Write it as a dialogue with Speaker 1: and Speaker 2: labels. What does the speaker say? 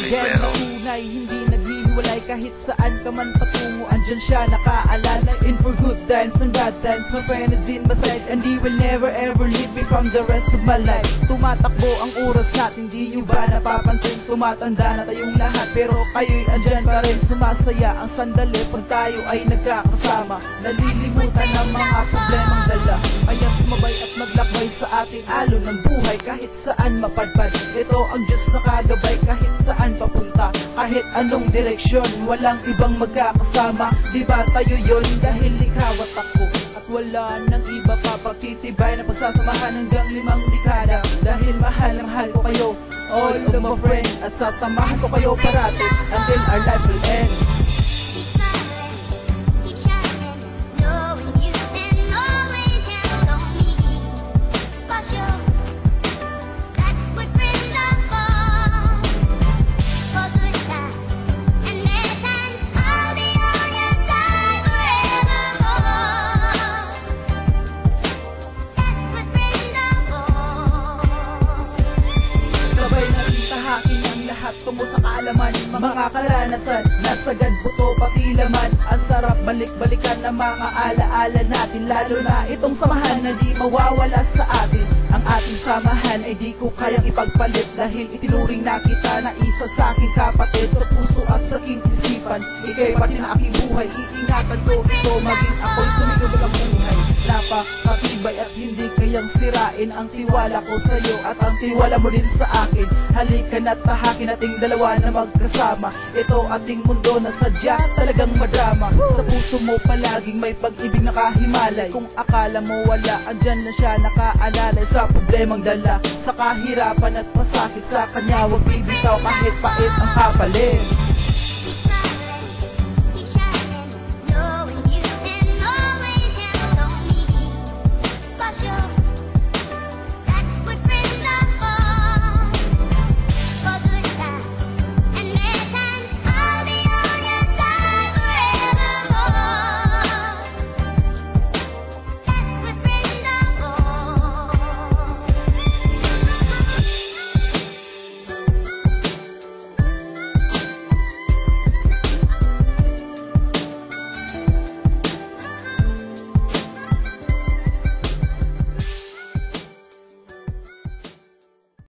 Speaker 1: Then tunay, hindi naghihiwalay kahit saan ka man patungo, andyan siya nakaalala. In for good times and bad times, my friend is in my side, and he will never ever leave me from the rest of my life. Tumatakbo ang oras natin, di nyo ba napapansin? Tumatanda na tayong lahat, pero kayo'y andyan pa rin. Sumasaya ang sandali pag tayo ay nagkakasama. Nalilimutan ang mga problemang dala, kaya sumabay at maglakbay sa ating alon ng buhay. Kahit saan mapadpad, ito ang Diyos na kagabay. Kahit saan papunta, kahit anong direksyon, walang ibang magkakasama. Diba tayo yun, dahil ikaw at ako, at wala nang iba pa pagtitibay na pagsasamahan hanggang 5 dekada. Dahil mahal na mahal ko kayo, all of my friends, at sasamahan ko kayo parati until our life will end. Tungo sa kaalaman, mga karanasan, nasagad buto pati laman. Ang sarap balik-balikan ng mga alaala natin, lalo na itong samahan na di mawawala sa atin. Ang ating samahan ay di ko kayang ipagpalit, dahil itinuring na kita na isa sa aking kapatid. Sa puso at sa aking isipan, ikay pati na aking buhay. Iingatan ko ito maging ako'y sumigabag ang buhay. Napakatibay at hindi kayang sirain ang tiwala ko sa'yo at ang tiwala mo din sa akin. Halika na't tahakin ating dalawa na magkasama. Ito ating mundo na sadya talagang madrama. Sa puso mo palaging may pag-ibig nakahimalay. Kung akala mo wala, andyan na siya nakaalalay. Sa problemang dala, sa kahirapan at pasakit, sa kanya wag bibitaw kahit pait ang kapalit.